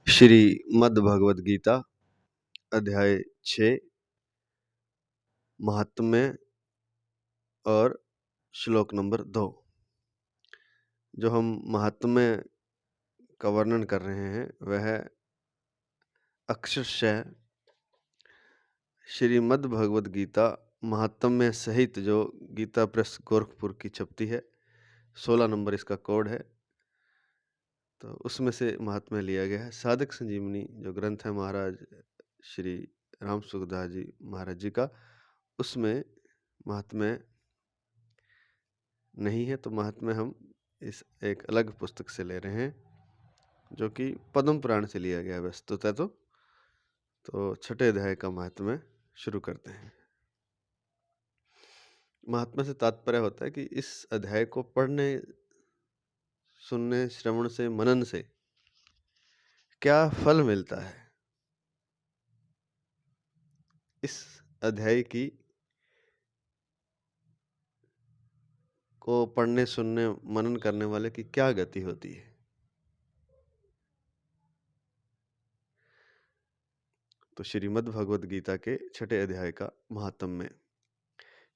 श्रीमद् भगवद गीता अध्याय 6 महात्म्य और श्लोक नंबर 2। जो हम महात्म्य का वर्णन कर रहे हैं वह अक्षरशः श्रीमद् भगवद गीता महात्म्य सहित जो गीता प्रेस गोरखपुर की छपती है, 16 नंबर इसका कोड है, तो उसमें से महात्म्य लिया गया है। साधक संजीवनी जो ग्रंथ है महाराज श्री राम सुखदास जी महाराज जी का, उसमें महात्म्य नहीं है। तो महात्म्य हम इस एक अलग पुस्तक से ले रहे हैं जो कि पद्म पुराण से लिया गया है वस्तुतः। तो छठे अध्याय का महात्म्य शुरू करते हैं। महात्म्य से तात्पर्य होता है कि इस अध्याय को पढ़ने, सुनने, श्रवण से, मनन से क्या फल मिलता है। इस अध्याय की को पढ़ने, सुनने, मनन करने वाले की क्या गति होती है। तो श्रीमद् भगवद गीता के छठे अध्याय का महात्म्य।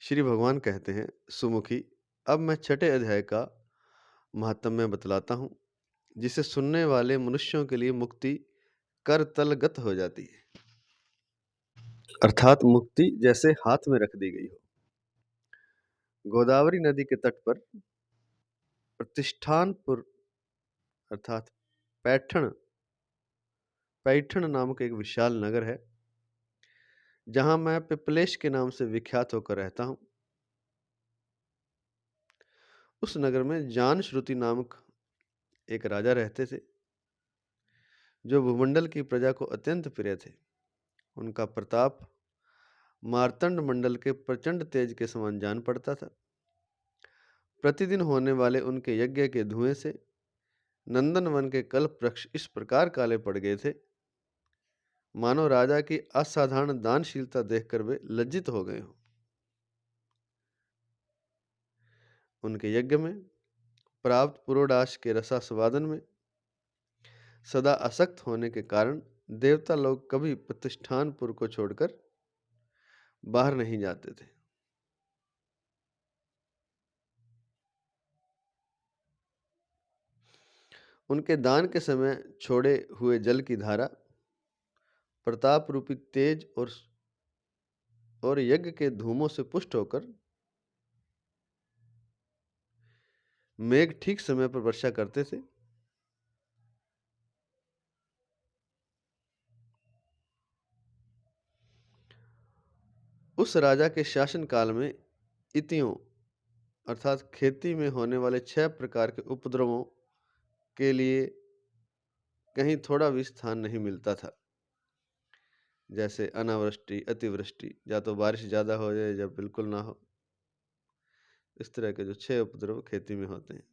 श्री भगवान कहते हैं, सुमुखी, अब मैं छठे अध्याय का महात्म्य बतलाता हूँ, जिसे सुनने वाले मनुष्यों के लिए मुक्ति करतलगत हो जाती है, अर्थात मुक्ति जैसे हाथ में रख दी गई हो। गोदावरी नदी के तट पर प्रतिष्ठानपुर अर्थात पैठण नामक एक विशाल नगर है, जहां मैं पिपलेश के नाम से विख्यात होकर रहता हूं। उस नगर में जान श्रुति नामक एक राजा रहते थे, जो भूमंडल की प्रजा को अत्यंत प्रिय थे। उनका प्रताप मार्तंड मंडल के प्रचंड तेज के समान जान पड़ता था। प्रतिदिन होने वाले उनके यज्ञ के धुएं से नंदन वन के कल्प वृक्ष इस प्रकार काले पड़ गए थे, मानो राजा की असाधारण दानशीलता देखकर वे लज्जित हो गए हों। उनके यज्ञ में प्राप्त पुरोडाश के रसास्वादन में सदा आसक्त होने के कारण देवता लोग कभी प्रतिष्ठानपुर को छोड़कर बाहर नहीं जाते थे। उनके दान के समय छोड़े हुए जल की धारा प्रताप रूपी तेज और यज्ञ के धूमों से पुष्ट होकर मेघ ठीक समय पर वर्षा करते थे। उस राजा के शासन काल में इतियों अर्थात खेती में होने वाले 6 प्रकार के उपद्रवों के लिए कहीं थोड़ा भी स्थान नहीं मिलता था, जैसे अनावृष्टि, अतिवृष्टि, या तो बारिश ज्यादा हो जाए या बिल्कुल ना हो। इस तरह के जो 6 उपद्रव खेती में होते हैं।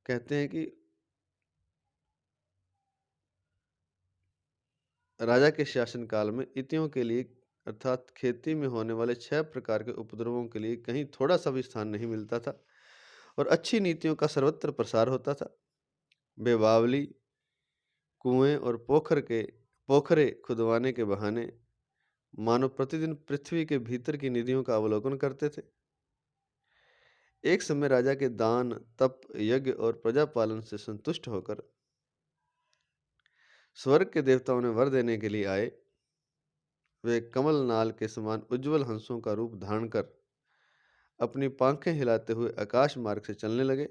कहते हैं कि राजा के शासन काल में इतियों के लिए अर्थात खेती में होने वाले 6 प्रकार के उपद्रवों के लिए कहीं थोड़ा सा भी स्थान नहीं मिलता था और अच्छी नीतियों का सर्वत्र प्रसार होता था। वे बावली, कुएं और पोखरे खुदवाने के बहाने मानो प्रतिदिन पृथ्वी के भीतर की निधियों का अवलोकन करते थे। एक समय राजा के दान, तप, यज्ञ और प्रजा पालन से संतुष्ट होकर स्वर्ग के देवताओं ने वर देने के लिए आए। वे कमल नाल के समान उज्जवल हंसों का रूप धारण कर अपनी पांखें हिलाते हुए आकाश मार्ग से चलने लगे।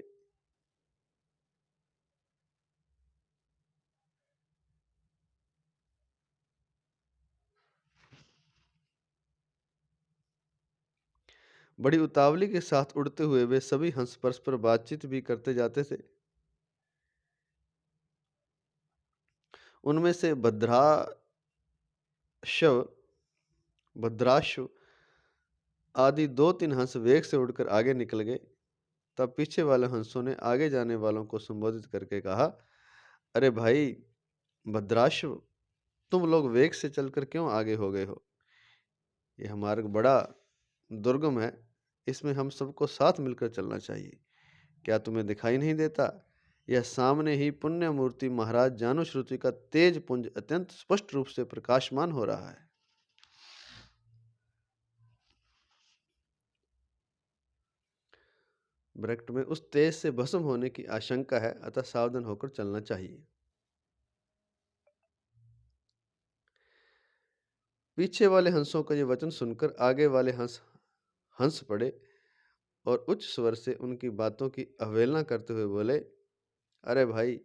बड़ी उतावली के साथ उड़ते हुए वे सभी हंस परस्पर बातचीत भी करते जाते थे। उनमें से भद्राश्व आदि 2-3 हंस वेग से उड़कर आगे निकल गए। तब पीछे वाले हंसों ने आगे जाने वालों को संबोधित करके कहा, अरे भाई भद्राश्व, तुम लोग वेग से चलकर क्यों आगे हो गए हो? यह मार्ग बड़ा दुर्गम है, इसमें हम सबको साथ मिलकर चलना चाहिए। क्या तुम्हें दिखाई नहीं देता यह सामने ही पुण्य मूर्ति महाराज जानुश्रुति का तेज पुंज अत्यंत स्पष्ट रूप से प्रकाशमान हो रहा है। ब्रैकेट में उस तेज से भस्म होने की आशंका है, अतः सावधान होकर चलना चाहिए। पीछे वाले हंसों का ये वचन सुनकर आगे वाले हंस हंस पड़े और उच्च स्वर से उनकी बातों की अवहेलना करते हुए बोले, अरे भाई,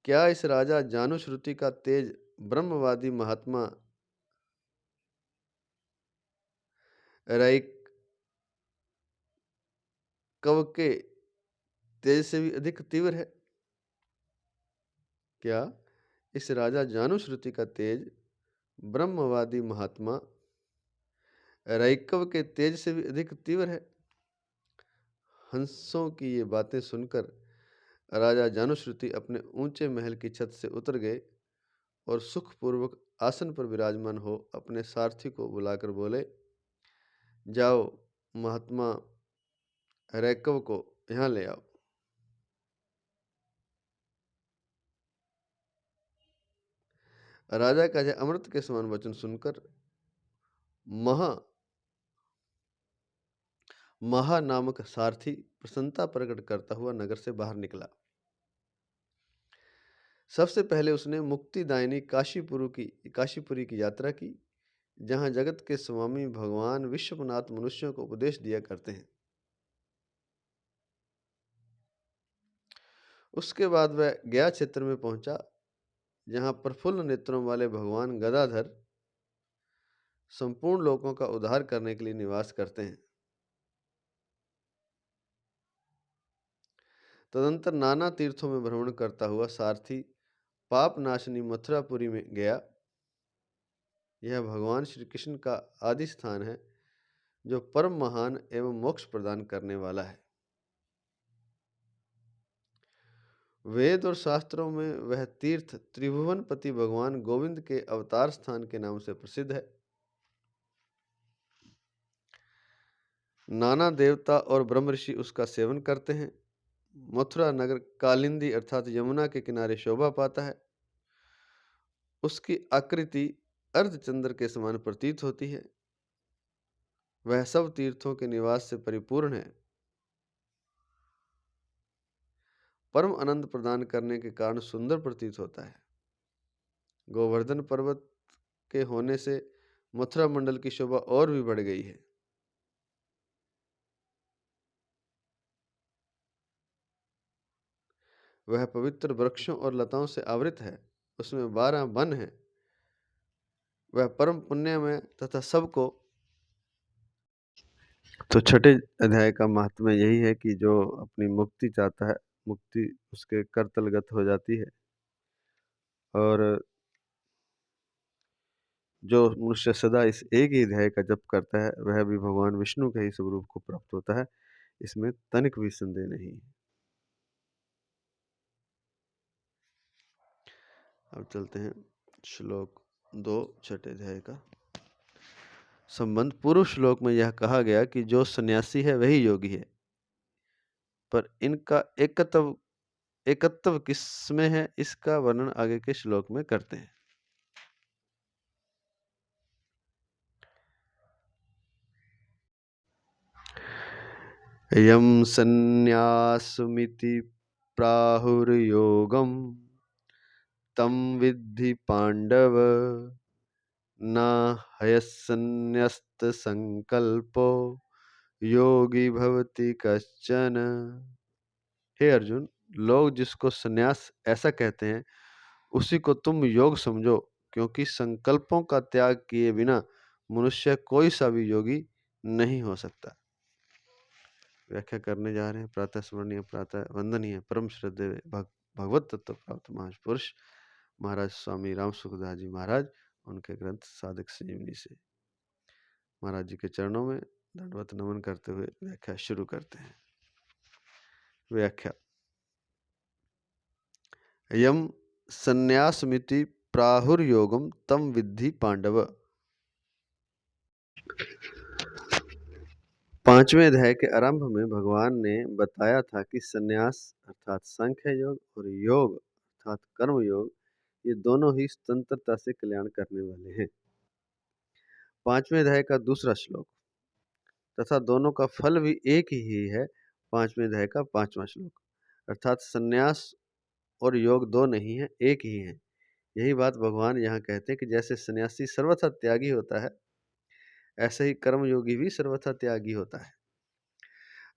क्या इस राजा जानुश्रुति का तेज ब्रह्मवादी महात्मा रैकव के तेज से भी अधिक तीव्र है? क्या इस राजा जानुश्रुति का तेज ब्रह्मवादी महात्मा रैकव के तेज से भी अधिक तीव्र है? हंसों की ये बातें सुनकर राजा जानुश्रुति अपने ऊंचे महल की छत से उतर गए और सुखपूर्वक आसन पर विराजमान हो अपने सारथी को बुलाकर बोले, जाओ, महात्मा रैकव को यहाँ ले आओ। राजा का यह अमृत के समान वचन सुनकर महा नामक सारथी प्रसन्नता प्रकट करता हुआ नगर से बाहर निकला। सबसे पहले उसने मुक्तिदायिनी काशीपुरी की यात्रा की, जहां जगत के स्वामी भगवान विश्वनाथ मनुष्यों को उपदेश दिया करते हैं। उसके बाद वह गया क्षेत्र में पहुंचा, जहां प्रफुल्ल नेत्रों वाले भगवान गदाधर संपूर्ण लोगों का उद्धार करने के लिए निवास करते हैं। तदंतर नाना तीर्थों में भ्रमण करता हुआ सारथी पाप नाशनी मथुरापुरी में गया। यह भगवान श्री कृष्ण का आदि स्थान है, जो परम महान एवं मोक्ष प्रदान करने वाला है। वेद और शास्त्रों में वह तीर्थ त्रिभुवनपति भगवान गोविंद के अवतार स्थान के नाम से प्रसिद्ध है। नाना देवता और ब्रह्म ऋषि उसका सेवन करते हैं। मथुरा नगर कालिंदी अर्थात यमुना के किनारे शोभा पाता है। उसकी आकृति अर्धचंद्र के समान प्रतीत होती है। वह सब तीर्थों के निवास से परिपूर्ण है। परम आनंद प्रदान करने के कारण सुंदर प्रतीत होता है। गोवर्धन पर्वत के होने से मथुरा मंडल की शोभा और भी बढ़ गई है। वह पवित्र वृक्षों और लताओं से आवृत है। उसमें 12 वन हैं। वह परम पुण्यमय तथा सबको। तो छठे अध्याय का महात्म्य यही है कि जो अपनी मुक्ति चाहता है, मुक्ति उसके करतलगत हो जाती है। और जो मनुष्य सदा इस एक ही अध्याय का जप करता है, वह भी भगवान विष्णु के ही स्वरूप को प्राप्त होता है। इसमें तनिक भी संदेह नहीं है। अब चलते हैं श्लोक 2 छठे अध्याय का संबंध। पूर्व श्लोक में यह कहा गया कि जो सन्यासी है वही योगी है, पर इनका एकत्व किसमें है, इसका वर्णन आगे के श्लोक में करते हैं। यम संन्यासमिति प्राहुर्योगम तम विद्धि पांडव न हयसन्न्यस्त संकल्पो योगी भवति कश्चन। हे अर्जुन, लोग जिसको संन्यास ऐसा कहते हैं, उसी को तुम योग समझो, क्योंकि संकल्पों का त्याग किए बिना मनुष्य कोई सा भी योगी नहीं हो सकता। व्याख्या करने जा रहे हैं। प्रातः स्मरणीय, प्रातः वंदनीय, परम श्रद्धेय भगवत तत्व प्राप्त महापुरुष महाराज स्वामी राम सुखदास जी महाराज, उनके ग्रंथ साधक संजीवनी से महाराज जी के चरणों में दंडवत नमन करते हुए व्याख्या शुरू करते हैं। व्याख्या। यम संन्यासमिति प्राहुर्योगम तम विद्धि पांडव। 5वें अध्याय के आरंभ में भगवान ने बताया था कि संन्यास अर्थात सांख्य योग और योग अर्थात कर्म योग ये दोनों ही स्वतंत्रता से कल्याण करने वाले हैं। 5वें अध्याय का दूसरा श्लोक तथा दोनों का फल भी एक ही है। 5वें अध्याय का 5वां श्लोक अर्थात संन्यास और योग दो नहीं है, एक ही है। यही बात भगवान यहाँ कहते हैं कि जैसे सन्यासी सर्वथा त्यागी होता है, ऐसे ही कर्मयोगी भी सर्वथा त्यागी होता है।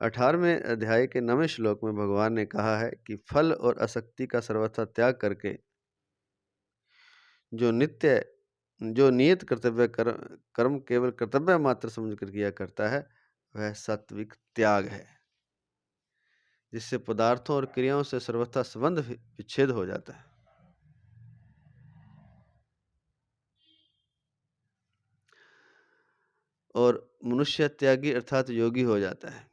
18वें अध्याय के 9वें श्लोक में भगवान ने कहा है कि फल और आसक्ति का सर्वथा त्याग करके जो नियत कर्तव्य कर्म केवल कर्तव्य मात्र समझकर किया करता है, वह सात्विक त्याग है, जिससे पदार्थों और क्रियाओं से सर्वथा संबंध विच्छेद हो जाता है और मनुष्य त्यागी अर्थात योगी हो जाता है।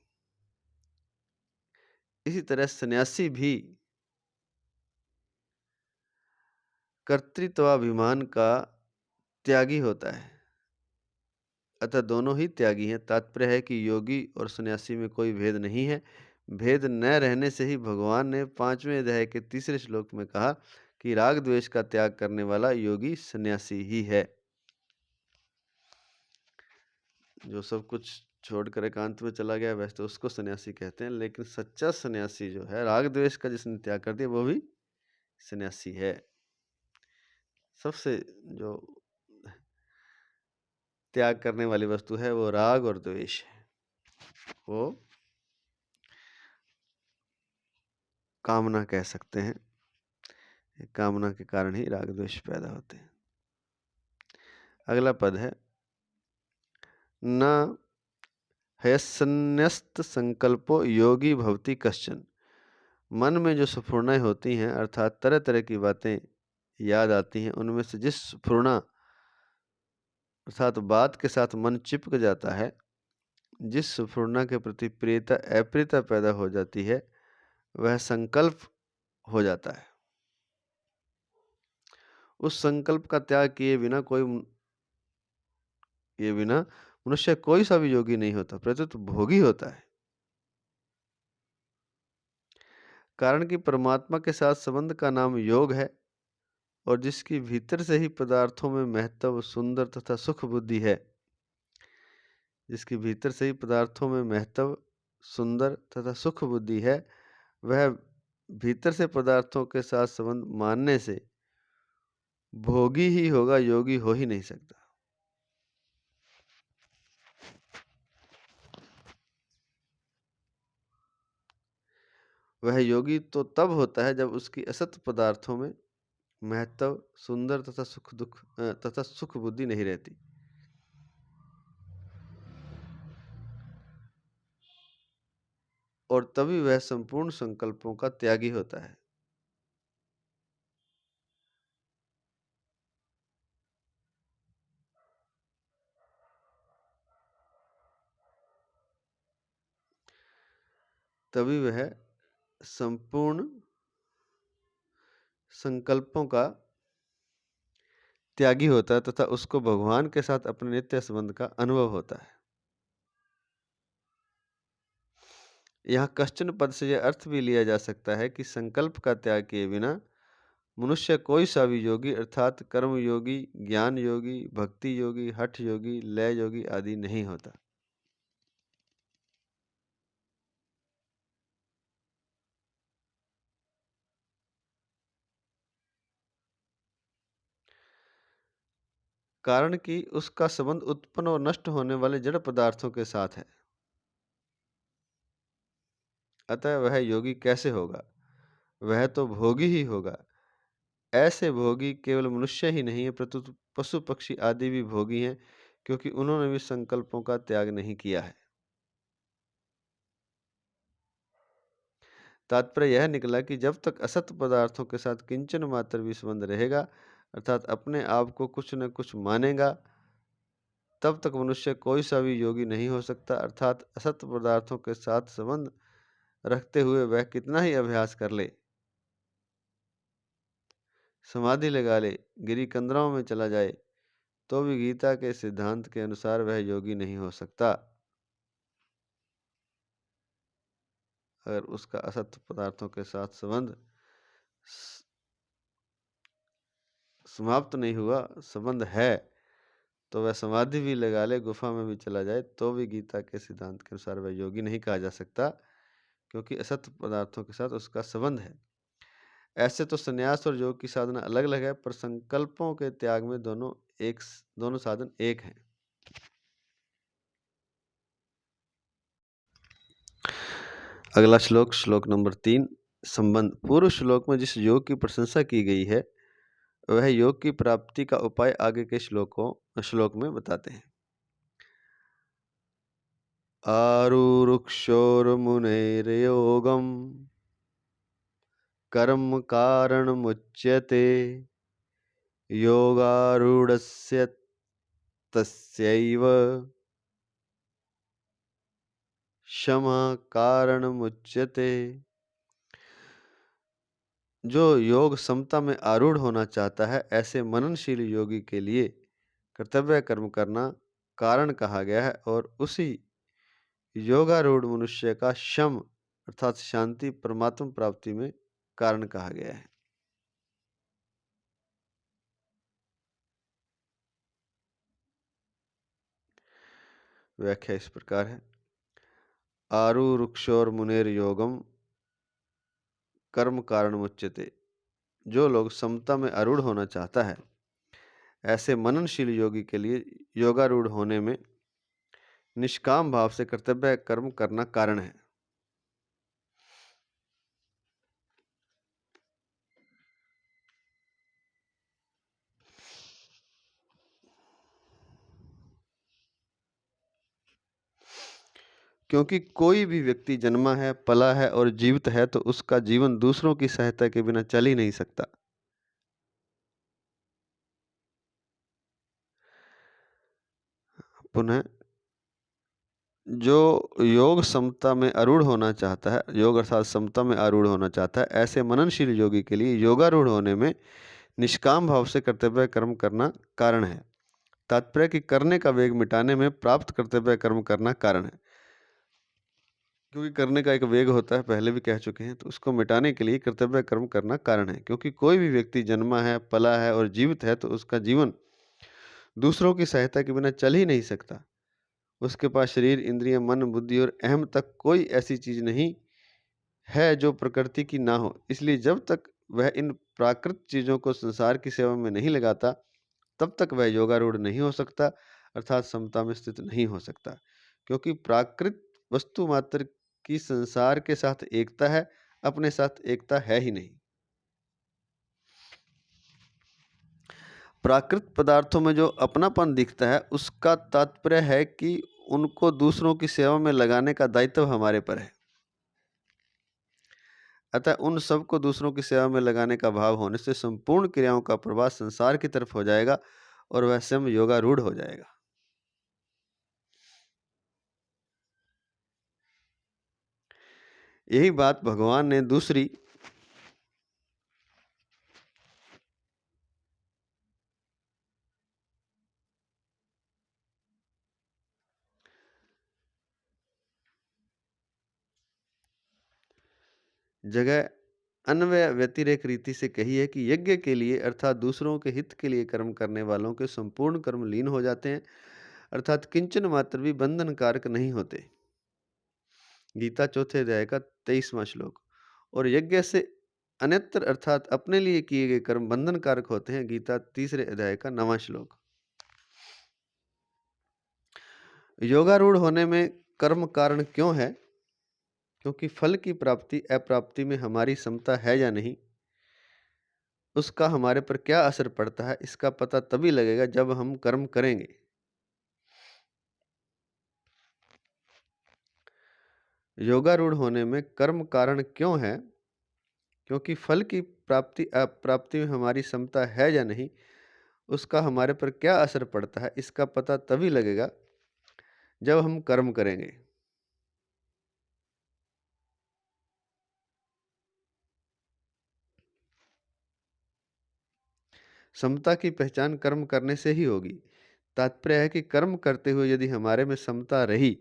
इसी तरह सन्यासी भी कर्तृत्वाभिमान का त्यागी होता है। अतः दोनों ही त्यागी हैं। तात्पर्य है कि योगी और सन्यासी में कोई भेद नहीं है। भेद न रहने से ही भगवान ने 5वें अध्याय के 3रे श्लोक में कहा कि राग द्वेष का त्याग करने वाला योगी सन्यासी ही है। जो सब कुछ छोड़कर एकांत में चला गया वैसे तो उसको सन्यासी कहते हैं, लेकिन सच्चा सन्यासी जो है, राग द्वेष का जिसने त्याग कर दिया वो भी सन्यासी है। सबसे जो त्याग करने वाली वस्तु है वो राग और द्वेष है। वो कामना कह सकते हैं। कामना के कारण ही राग द्वेष पैदा होते हैं। अगला पद है न हयसन्यस्त संकल्पो योगी भवति कश्चन। मन में जो स्फुरणाएं होती हैं अर्थात तरह तरह की बातें याद आती हैं, उनमें से जिस स्फुरणा अर्थात बात के साथ मन चिपक जाता है, जिस स्फुरणा के प्रति प्रियता अप्रियता पैदा हो जाती है, वह संकल्प हो जाता है। उस संकल्प का त्याग किए बिना मनुष्य कोई सा भी योगी नहीं होता, प्रत्युत भोगी होता है। कारण कि परमात्मा के साथ संबंध का नाम योग है और जिसकी भीतर से ही पदार्थों में महत्व, सुंदर तथा सुख बुद्धि है, जिसकी भीतर से ही पदार्थों में महत्व, सुंदर तथा सुख बुद्धि है, वह भीतर से पदार्थों के साथ संबंध मानने से भोगी ही होगा, योगी हो ही नहीं सकता। वह योगी तो तब होता है जब उसकी असत पदार्थों में महत्व, सुंदर तथा सुख बुद्धि नहीं रहती। और तभी वह संपूर्ण संकल्पों का त्यागी होता है। तभी वह संपूर्ण संकल्पों का त्यागी होता है तथा उसको भगवान के साथ अपने नित्य संबंध का अनुभव होता है। यहाँ कश्चन पद से यह अर्थ भी लिया जा सकता है कि संकल्प का त्याग किए बिना मनुष्य कोई सा भी योगी अर्थात कर्म योगी, ज्ञान योगी, भक्ति योगी, हठ योगी, लय योगी आदि नहीं होता। कारण कि उसका संबंध उत्पन्न और नष्ट होने वाले जड़ पदार्थों के साथ है। अतः वह योगी कैसे होगा? वह तो भोगी ही होगा। ऐसे भोगी केवल मनुष्य ही नहीं है, प्रत्युत पशु पक्षी आदि भी भोगी हैं, क्योंकि उन्होंने भी संकल्पों का त्याग नहीं किया है। तात्पर्य यह निकला कि जब तक असत पदार्थों के साथ किंचन मात्र भी संबंध रहेगा, अर्थात अपने आप को कुछ न कुछ मानेगा, तब तक मनुष्य कोई सा भी योगी नहीं हो सकता। अर्थात असत पदार्थों के साथ संबंध रखते हुए वह कितना ही अभ्यास कर ले, समाधि लगा ले, गिरी कंदराओं में चला जाए, तो भी गीता के सिद्धांत के अनुसार वह योगी नहीं हो सकता। अगर उसका असत पदार्थों के साथ संबंध समाप्त नहीं हुआ, संबंध है, तो वह समाधि भी लगा ले, गुफा में भी चला जाए, तो भी गीता के सिद्धांत के अनुसार वह योगी नहीं कहा जा सकता, क्योंकि असत पदार्थों के साथ उसका संबंध है। ऐसे तो संन्यास और योग की साधना अलग अलग है, पर संकल्पों के त्याग में दोनों साधन एक हैं। अगला श्लोक, श्लोक नंबर 3, संबंध। पूर्व श्लोक में जिस योग की प्रशंसा की गई है, वह योग की प्राप्ति का उपाय आगे के श्लोक में बताते हैं। आरुरुक्षोर्मुनेर्योगम कर्म कारणमुच्यते योगारूढ़स्य तस्यैव क्षमा कारणमुच्यते। जो योग समता में आरूढ़ होना चाहता है, ऐसे मननशील योगी के लिए कर्तव्य कर्म करना कारण कहा गया है, और उसी योगारूढ़ मनुष्य का शम अर्थात शांति परमात्म प्राप्ति में कारण कहा गया है। व्याख्या इस प्रकार है। आरुरुक्षोर मुनेर योगम कर्म कारण मुच्यते। जो लोग समता में आरूढ़ होना चाहता है, ऐसे मननशील योगी के लिए योगारूढ़ होने में निष्काम भाव से कर्तव्य कर्म करना कारण है। क्योंकि कोई भी व्यक्ति जन्मा है, पला है और जीवित है, तो उसका जीवन दूसरों की सहायता के बिना चल ही नहीं सकता। पुनः, जो योग समता में आरूढ़ होना चाहता है, योग अर्थात समता में आरूढ़ होना चाहता है, ऐसे मननशील योगी के लिए योगारूढ़ होने में निष्काम भाव से कर्तव्य कर्म करना कारण है। तात्पर्य कि करने का वेग मिटाने में प्राप्त कर्तव्य कर्म करना कारण है। क्योंकि करने का एक वेग होता है, पहले भी कह चुके हैं, तो उसको मिटाने के लिए कर्तव्य कर्म करना कारण है। क्योंकि कोई भी व्यक्ति जन्मा है, पला है और जीवित है, तो उसका जीवन दूसरों की सहायता के बिना चल ही नहीं सकता। उसके पास शरीर, इंद्रिय, मन, बुद्धि और अहम तक कोई ऐसी चीज नहीं है जो प्रकृति की ना हो। इसलिए जब तक वह इन प्राकृत चीजों को संसार की सेवा में नहीं लगाता, तब तक वह योगारूढ़ नहीं हो सकता, अर्थात समता में स्थित नहीं हो सकता। क्योंकि प्राकृत वस्तु मात्र की संसार के साथ एकता है, अपने साथ एकता है ही नहीं। प्राकृत पदार्थों में जो अपनापन दिखता है, उसका तात्पर्य है कि उनको दूसरों की सेवा में लगाने का दायित्व हमारे पर है। अतः उन सबको दूसरों की सेवा में लगाने का भाव होने से संपूर्ण क्रियाओं का प्रवाह संसार की तरफ हो जाएगा और वह स्वयं योगारूढ़ हो जाएगा। यही बात भगवान ने दूसरी जगह अन्वय व्यतिरेक रीति से कही है कि यज्ञ के लिए अर्थात दूसरों के हित के लिए कर्म करने वालों के संपूर्ण कर्म लीन हो जाते हैं, अर्थात किंचन मात्र भी बंधन कारक नहीं होते। गीता चौथे अध्याय का 23वां श्लोक। और यज्ञ से अन्यत्र अर्थात अपने लिए किए गए कर्म बंधन कारक होते हैं। गीता तीसरे अध्याय का 9वां श्लोक। योगारूढ़ होने में कर्म कारण क्यों है? क्योंकि फल की प्राप्ति अप्राप्ति में हमारी समता है या नहीं, उसका हमारे पर क्या असर पड़ता है, इसका पता तभी लगेगा जब हम कर्म करेंगे। योगारूढ़ होने में कर्म कारण क्यों है? क्योंकि फल की प्राप्ति अप्राप्ति में हमारी समता है या नहीं, उसका हमारे पर क्या असर पड़ता है, इसका पता तभी लगेगा जब हम कर्म करेंगे। समता की पहचान कर्म करने से ही होगी। तात्पर्य है कि कर्म करते हुए यदि हमारे में समता रही,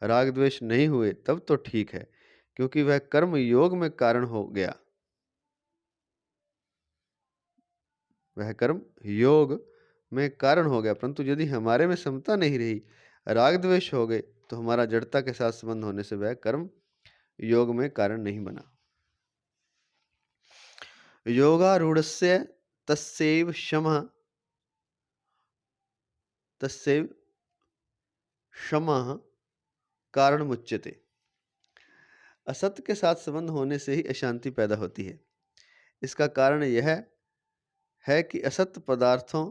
राग द्वेष नहीं हुए, तब तो ठीक है। क्योंकि वह कर्म योग में कारण हो गया। वह कर्म योग में कारण हो गया, परंतु यदि हमारे में समता नहीं रही, राग द्वेष हो गए, तो हमारा जड़ता के साथ संबंध होने से वह कर्म योग में कारण नहीं बना। योगारूढ़स्य तस्यैव शमः कारण मुच्यते। असत्य के साथ संबंध होने से ही अशांति पैदा होती है। इसका कारण यह है कि असत्य पदार्थों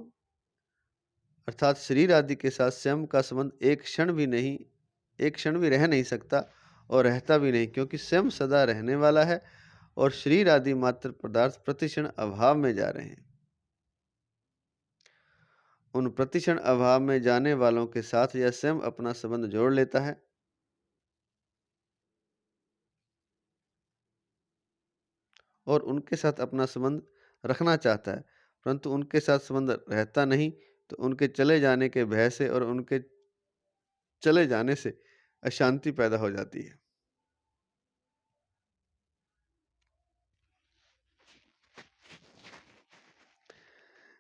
अर्थात शरीर आदि के साथ स्वयं का संबंध एक क्षण भी रह नहीं सकता और रहता भी नहीं, क्योंकि स्वयं सदा रहने वाला है और शरीर आदि मात्र पदार्थ प्रतिक्षण अभाव में जा रहे हैं। उन प्रतिक्षण अभाव में जाने वालों के साथ यह स्वयं अपना संबंध जोड़ लेता है और उनके साथ अपना संबंध रखना चाहता है, परंतु उनके साथ संबंध रहता नहीं, तो उनके चले जाने के भय से और उनके चले जाने से अशांति पैदा हो जाती है।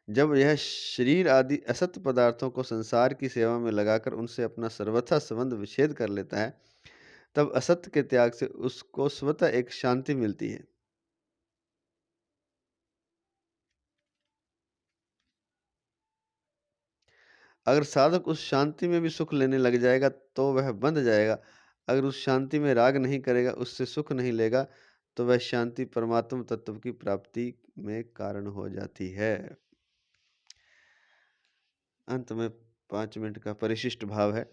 जब यह शरीर आदि असत पदार्थों को संसार की सेवा में लगाकर उनसे अपना सर्वथा संबंध विच्छेद कर लेता है, तब असत्य के त्याग से उसको स्वतः एक शांति मिलती है। अगर साधक उस शांति में भी सुख लेने लग जाएगा तो वह बंध जाएगा। अगर उस शांति में राग नहीं करेगा, उससे सुख नहीं लेगा, तो वह शांति परमात्म तत्व की प्राप्ति में कारण हो जाती है। अंत में 5 मिनट का परिशिष्ट भाव है।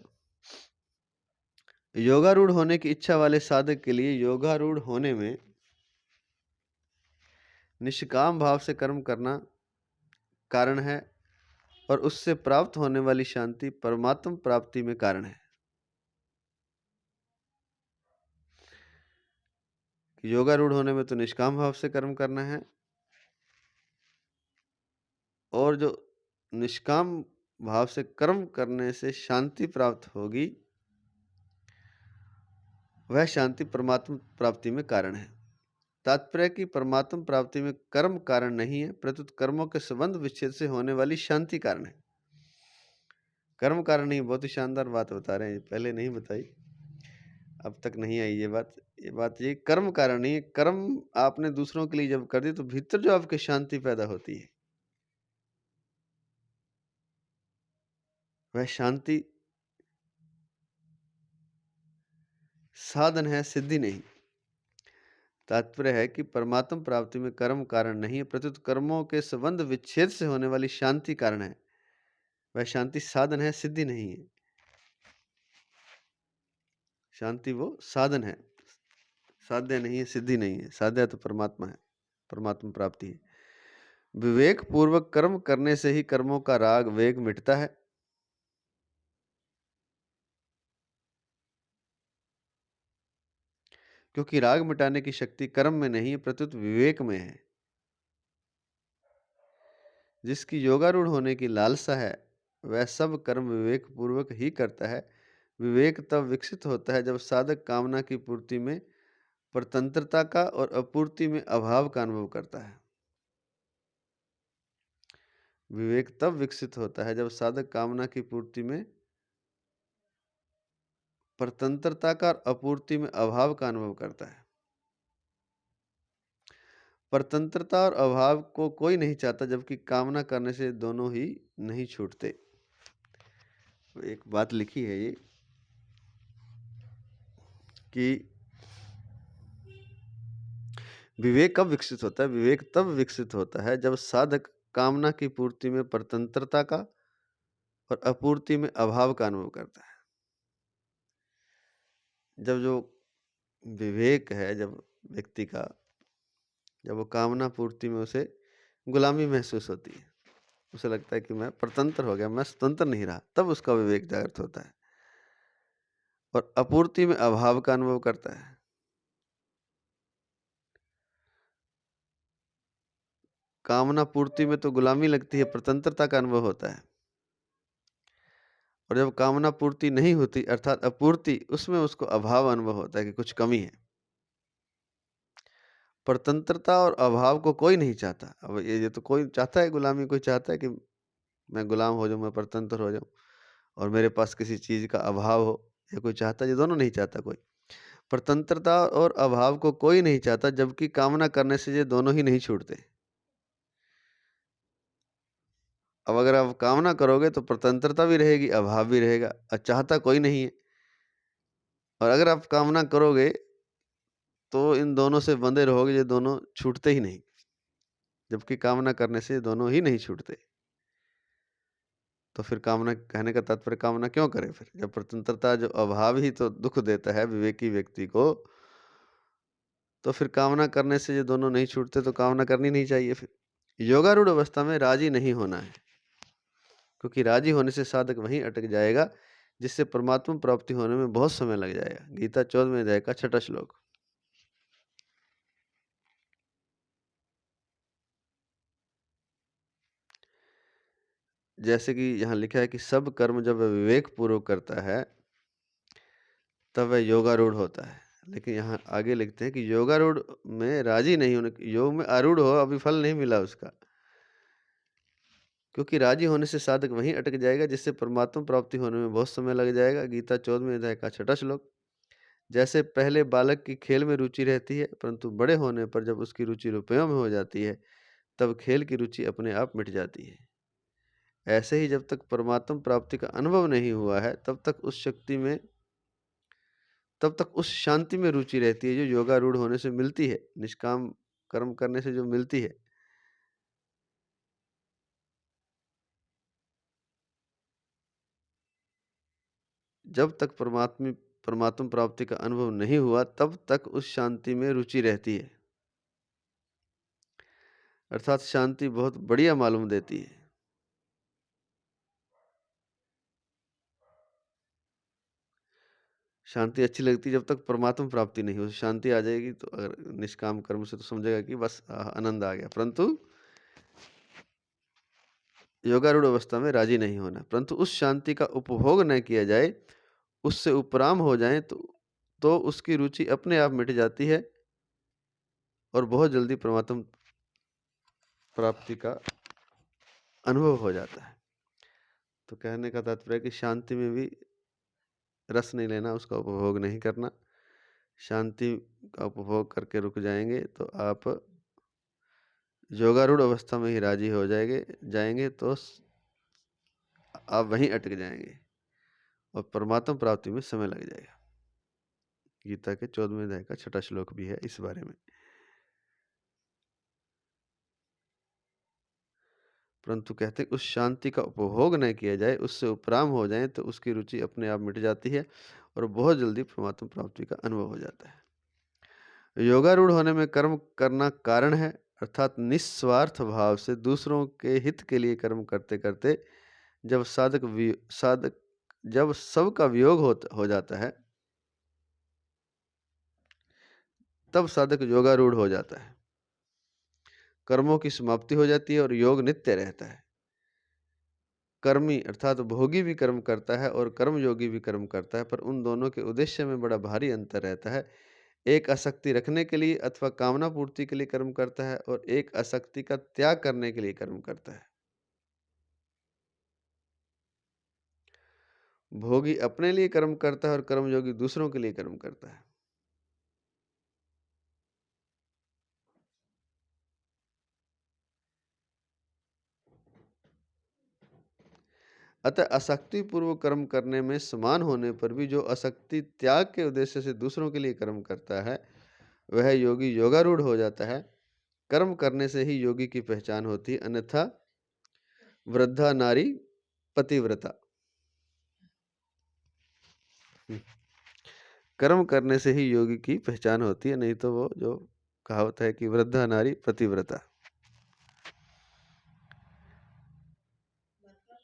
योगारूढ़ होने की इच्छा वाले साधक के लिए योगारूढ़ होने में निष्काम भाव से कर्म करना कारण है और उससे प्राप्त होने वाली शांति परमात्म प्राप्ति में कारण है। योगारूढ़ होने में तो निष्काम भाव से कर्म करना है, और जो निष्काम भाव से कर्म करने से शांति प्राप्त होगी, वह शांति परमात्म प्राप्ति में कारण है। तात्पर्य कि परमात्म प्राप्ति में कर्म कारण नहीं है, प्रत्युत कर्मों के संबंध विच्छेद से होने वाली शांति कारण है। कर्म कारण नहीं, बहुत ही शानदार बात बता रहे हैं, पहले नहीं बताई, अब तक नहीं आई ये बात। ये कर्म कारण नहीं है। कर्म आपने दूसरों के लिए जब कर दी तो भीतर जो आपकी शांति पैदा होती है, वह शांति साधन है, सिद्धि नहीं। तात्पर्य है कि परमात्म प्राप्ति में कर्म कारण नहीं है, प्रत्युत कर्मों के संबंध विच्छेद से होने वाली शांति कारण है। वह शांति साधन है, सिद्धि नहीं है। शांति वो साधन है, साध्य नहीं है, सिद्धि नहीं है। साध्य तो परमात्मा है, परमात्मा प्राप्ति है। विवेक पूर्वक कर्म करने से ही कर्मों का राग वेग मिटता है। क्योंकि राग मिटाने की शक्ति कर्म में नहीं है, प्रत्युत विवेक में है। जिसकी योगारूढ़ होने की लालसा है, वह सब कर्म विवेक पूर्वक ही करता है। विवेक तब विकसित होता है जब साधक कामना की पूर्ति में परतंत्रता का और अपूर्ति में अभाव का अनुभव करता है। विवेक तब विकसित होता है जब साधक कामना की पूर्ति में परतंत्रता का और अपूर्ति में अभाव का अनुभव करता है। परतंत्रता और अभाव को कोई नहीं चाहता, जबकि कामना करने से दोनों ही नहीं छूटते। एक बात लिखी है ये कि विवेक कब विकसित होता है? विवेक तब विकसित होता है जब साधक कामना की पूर्ति में परतंत्रता का और अपूर्ति में अभाव का अनुभव करता है। जब जो विवेक है, जब व्यक्ति का, जब वो कामना पूर्ति में उसे गुलामी महसूस होती है, उसे लगता है कि मैं परतंत्र हो गया, मैं स्वतंत्र नहीं रहा, तब उसका विवेक जागृत होता है। और अपूर्ति में अभाव का अनुभव करता है। कामना पूर्ति में तो गुलामी लगती है, परतंत्रता का अनुभव होता है। और जब कामना पूर्ति नहीं होती अर्थात अपूर्ति, उसमें उसको अभाव अनुभव होता है कि कुछ कमी है। परतंत्रता और अभाव को कोई नहीं चाहता। अब ये तो कोई चाहता है गुलामी, कोई चाहता है कि मैं गुलाम हो जाऊँ, मैं परतंत्र हो जाऊँ और मेरे पास किसी चीज़ का अभाव हो, या कोई चाहता है? ये दोनों नहीं चाहता कोई। परतंत्रता और अभाव को कोई नहीं चाहता, जबकि कामना करने से ये दोनों ही नहीं छूटते। अब अगर आप कामना करोगे तो परतंत्रता भी रहेगी, अभाव भी रहेगा, और चाहता कोई नहीं है। और अगर आप कामना करोगे तो इन दोनों से बंधे रहोगे, ये दोनों छूटते ही नहीं, जबकि कामना करने से ये दोनों ही नहीं छूटते। तो फिर कामना, कहने का तात्पर्य कामना क्यों करें फिर, जब परतंत्रता, जो अभाव ही तो दुख देता है विवेकी व्यक्ति को, तो फिर कामना करने से ये दोनों नहीं छूटते, तो कामना करनी नहीं चाहिए फिर। योगारूढ़ अवस्था में राजी नहीं होना है, क्योंकि राजी होने से साधक वहीं अटक जाएगा, जिससे परमात्मा प्राप्ति होने में बहुत समय लग जाएगा। गीता 14वें अध्याय का 6वां श्लोक। जैसे कि यहाँ लिखा है कि सब कर्म जब वह विवेक पूर्वक करता है तब वह योगारूढ़ होता है। लेकिन यहाँ आगे लिखते हैं कि योगारूढ़ में राजी नहीं होने, योग में आरूढ़ हो, अभी फल नहीं मिला उसका, क्योंकि राजी होने से साधक वहीं अटक जाएगा, जिससे परमात्मा प्राप्ति होने में बहुत समय लग जाएगा। गीता 14वें अध्याय का 6वां श्लोक। जैसे पहले बालक की खेल में रुचि रहती है, परंतु बड़े होने पर जब उसकी रुचि रुपयों में हो जाती है, तब खेल की रुचि अपने आप मिट जाती है। ऐसे ही जब तक परमात्मा प्राप्ति का अनुभव नहीं हुआ है, तब तक उस शांति में रुचि रहती है, जो योगारूढ़ होने से मिलती है, निष्काम कर्म करने से जो मिलती है। जब तक परमात्मा प्राप्ति का अनुभव नहीं हुआ, तब तक उस शांति में रुचि रहती है, अर्थात शांति बहुत बढ़िया मालूम देती है। शांति अच्छी लगती है जब तक परमात्मा प्राप्ति नहीं हो। शांति आ जाएगी तो अगर निष्काम कर्म से, तो समझेगा कि बस आनंद आ गया, परंतु योगारूढ़ अवस्था में राजी नहीं होना। परंतु उस शांति का उपभोग न किया जाए, उससे उपराम हो जाए, तो उसकी रुचि अपने आप मिट जाती है और बहुत जल्दी परमात्मा प्राप्ति का अनुभव हो जाता है। तो कहने का तात्पर्य है कि शांति में भी रस नहीं लेना, उसका उपभोग नहीं करना। शांति का उपभोग करके रुक जाएंगे तो आप योगारूढ़ अवस्था में ही राजी हो जाएंगे तो आप वहीं अटक जाएंगे और परमात्मा प्राप्ति में समय लग जाएगा। गीता के 14वें अध्याय का 6वां श्लोक भी है इस बारे में। परंतु कहते उस शांति का उपभोग न किया जाए, उससे उपराम हो जाए, तो उसकी रुचि अपने आप मिट जाती है और बहुत जल्दी परमात्मा प्राप्ति का अनुभव हो जाता है। योगारूढ़ होने में कर्म करना कारण है, अर्थात निस्वार्थ भाव से दूसरों के हित के लिए कर्म करते करते जब जब सबका वियोग हो जाता है, तब साधक योगारूढ़ हो जाता है। कर्मों की समाप्ति हो जाती है और योग नित्य रहता है। कर्मी अर्थात भोगी भी कर्म करता है और कर्मयोगी भी कर्म करता है, पर उन दोनों के उद्देश्य में बड़ा भारी अंतर रहता है। एक आसक्ति रखने के लिए अथवा कामना पूर्ति के लिए कर्म करता है और एक आसक्ति का त्याग करने के लिए कर्म करता है। भोगी अपने लिए कर्म करता है और कर्मयोगी दूसरों के लिए कर्म करता है। अतः आसक्ति पूर्वक कर्म करने में समान होने पर भी जो आसक्ति त्याग के उद्देश्य से दूसरों के लिए कर्म करता है, वह योगी योगारूढ़ हो जाता है। कर्म करने से ही योगी की पहचान होती है, अन्यथा वृद्धा नारी पतिव्रता। कर्म करने से ही योगी की पहचान होती है, नहीं तो वो जो कहावत है कि वृद्धा नारी पतिव्रता।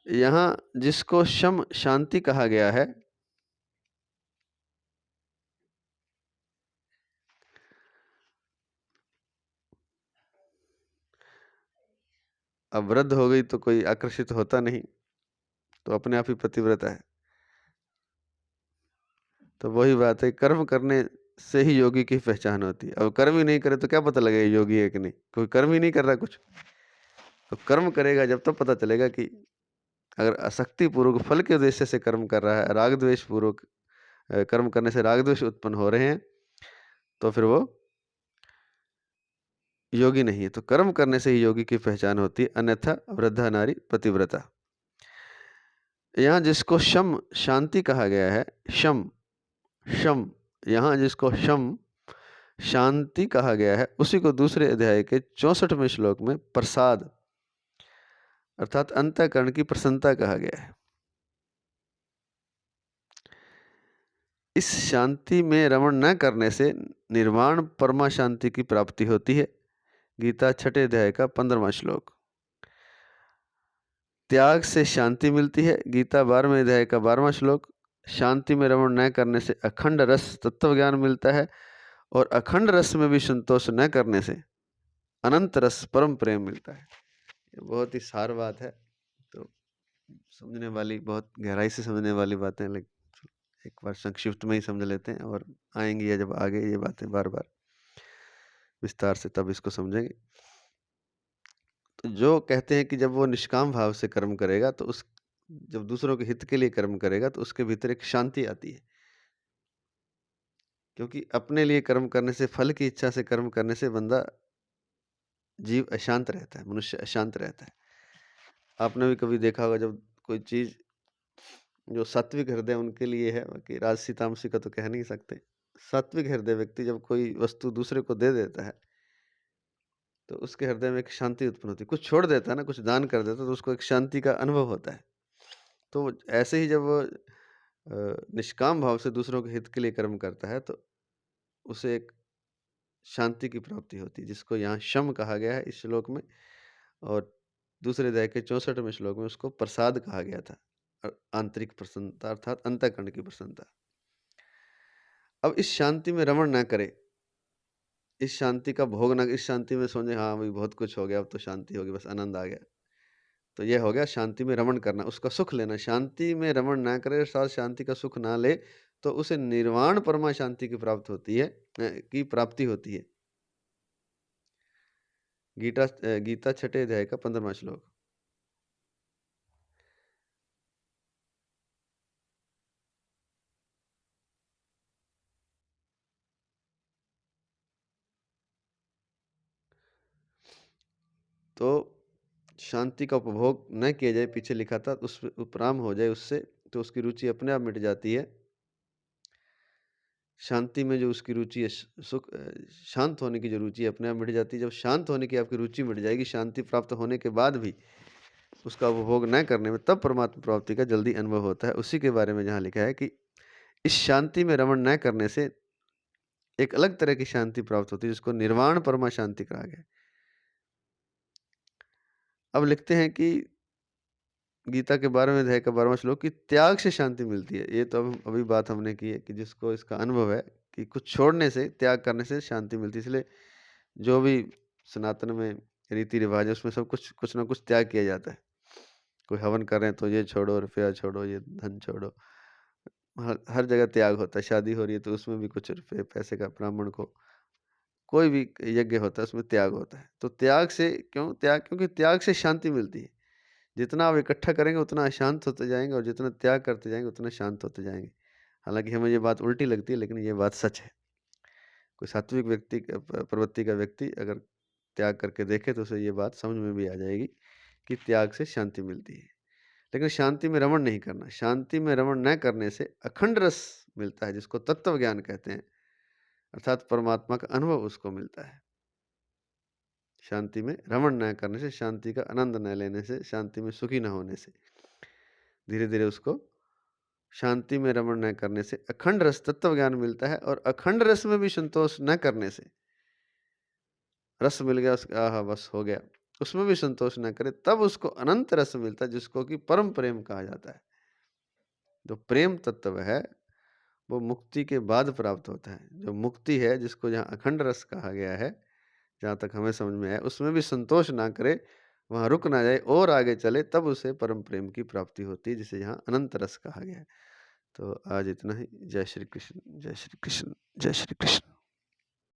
यहाँ जिसको शम शांति कहा गया है, अब वृद्ध हो गई तो कोई आकर्षित होता नहीं, तो अपने आप ही पतिव्रता है। तो वही बात है, कर्म करने से ही योगी की पहचान होती है। अब कर्म ही नहीं करे तो क्या पता लगेगा योगी है कि नहीं? कोई कर्म ही नहीं कर रहा कुछ। तो कर्म करेगा जब तब पता चलेगा कि अगर आसक्ति पूर्वक फल के उद्देश्य से कर्म कर रहा है, राग द्वेष पूर्वक कर्म करने से राग द्वेष उत्पन्न हो रहे हैं, तो फिर वो योगी नहीं है। तो कर्म करने से ही योगी की पहचान होती है, अन्यथा वृद्धा नारी पतिव्रता। यहाँ जिसको शम शांति कहा गया है, शम शम, यहाँ जिसको शम शांति कहा गया है, उसी को दूसरे अध्याय के 64वें श्लोक में प्रसाद अर्थात अंतःकरण की प्रसन्नता कहा गया है। इस शांति में रमण न करने से निर्वाण परमा शांति की प्राप्ति होती है। गीता 6 अध्याय का 15वां श्लोक। त्याग से शांति मिलती है। गीता 12वें अध्याय का 12वां श्लोक। शांति में रमण न करने से अखंड रस तत्व ज्ञान मिलता है और अखंड रस में भी संतोष न करने से अनंत रस परम प्रेम मिलता है। ये बहुत ही सार बात है, तो समझने वाली, बहुत गहराई से समझने वाली बातें, लेकिन एक बार संक्षिप्त में ही समझ लेते हैं और आएंगी या जब आगे ये बातें बार बार विस्तार से तब इसको समझेंगे। तो जो कहते हैं कि जब वो निष्काम भाव से कर्म करेगा तो उस जब दूसरों के हित के लिए कर्म करेगा तो उसके भीतर एक शांति आती है, क्योंकि अपने लिए कर्म करने से, फल की इच्छा से कर्म करने से बंदा जीव अशांत रहता है, मनुष्य अशांत रहता है। आपने भी कभी देखा होगा जब कोई चीज जो सात्विक हृदय उनके लिए है, कि राजसी तामसी का तो कह नहीं सकते, सात्विक हृदय व्यक्ति जब कोई वस्तु दूसरे को दे देता है तो उसके हृदय में एक शांति उत्पन्न होती है। कुछ छोड़ देता है ना, कुछ दान कर देता है तो उसको एक शांति का अनुभव होता है। तो ऐसे ही जब वो निष्काम भाव से दूसरों के हित के लिए कर्म करता है तो उसे एक शांति की प्राप्ति होती है, जिसको यहाँ शम कहा गया है इस श्लोक में, और दूसरे अध्याय के 64वें श्लोक में उसको प्रसाद कहा गया था, आंतरिक प्रसन्नता अर्थात अंतःकरण की प्रसन्नता। अब इस शांति में रमण न करे, इस शांति का भोग न, इस शांति में सोचे हाँ भाई बहुत कुछ हो गया, अब तो शांति होगी, बस आनंद आ गया, तो यह हो गया शांति में रमण करना, उसका सुख लेना। शांति में रमण ना करे, साथ शांति का सुख ना ले, तो उसे निर्वाण परमा शांति की प्राप्त होती है, की प्राप्ति होती है। गीता 6 अध्याय का 15वां श्लोक। तो शांति का उपभोग न किया जाए, पीछे लिखा था, उस उपराम हो जाए उससे, तो उसकी रुचि अपने आप मिट जाती है। शांति में जो उसकी रुचि है, सुख शांत होने की जो रुचि है अपने आप मिट जाती है। जब शांत होने की आपकी रुचि मिट जाएगी, शांति प्राप्त होने के बाद भी उसका उपभोग न करने में, तब परमात्मा प्राप्ति का जल्दी अनुभव होता है। उसी के बारे में जहाँ लिखा है कि इस शांति में रमण न करने से एक अलग तरह की शांति प्राप्त होती है, जिसको निर्वाण परमा शांति कहा गया। अब लिखते हैं कि गीता के 12वें अध्याय का 12वां श्लोक कि त्याग से शांति मिलती है। ये तो अभी बात हमने की है कि जिसको इसका अनुभव है कि कुछ छोड़ने से, त्याग करने से शांति मिलती है। इसलिए जो भी सनातन में रीति रिवाज है उसमें सब कुछ ना कुछ त्याग किया जाता है। कोई हवन कर रहे हैं तो ये छोड़ो, रुपया छोड़ो, ये धन छोड़ो, हर जगह त्याग होता है। शादी हो रही है तो उसमें भी कुछ रुपये पैसे का, ब्राह्मण को कोई भी यज्ञ होता है उसमें त्याग होता है। तो त्याग से क्यों त्याग? क्योंकि त्याग से शांति मिलती है। जितना आप इकट्ठा करेंगे उतना अशांत होते जाएंगे, और जितना त्याग करते जाएंगे उतना शांत होते जाएंगे। हालांकि हमें ये बात उल्टी लगती है, लेकिन ये बात सच है। कोई सात्विक व्यक्ति, प्रवृत्ति का व्यक्ति अगर त्याग करके देखे तो उसे ये बात समझ में भी आ जाएगी कि त्याग से शांति मिलती है। लेकिन शांति में रमण नहीं करना। शांति में रमण न करने से अखंड रस मिलता है, जिसको तत्व ज्ञान कहते हैं, अर्थात परमात्मा का अनुभव उसको मिलता है। शांति में रमण न करने से, शांति का आनंद न लेने से, शांति में सुखी न होने से धीरे धीरे उसको शांति में रमण न करने से अखंड रस तत्व ज्ञान मिलता है। और अखंड रस में भी संतोष न करने से, रस मिल गया उसका, आहा बस हो गया, उसमें भी संतोष न करे, तब उसको अनंत रस मिलता है, जिसको कि परम प्रेम कहा जाता है। जो प्रेम तत्व है वो मुक्ति के बाद प्राप्त होता है। जो मुक्ति है, जिसको जहाँ अखंड रस कहा गया है, जहाँ तक हमें समझ में आया, उसमें भी संतोष ना करे, वहाँ रुक ना जाए और आगे चले, तब उसे परम प्रेम की प्राप्ति होती है, जिसे यहाँ अनंत रस कहा गया है। तो आज इतना ही। जय श्री कृष्ण, जय श्री कृष्ण, जय श्री कृष्ण।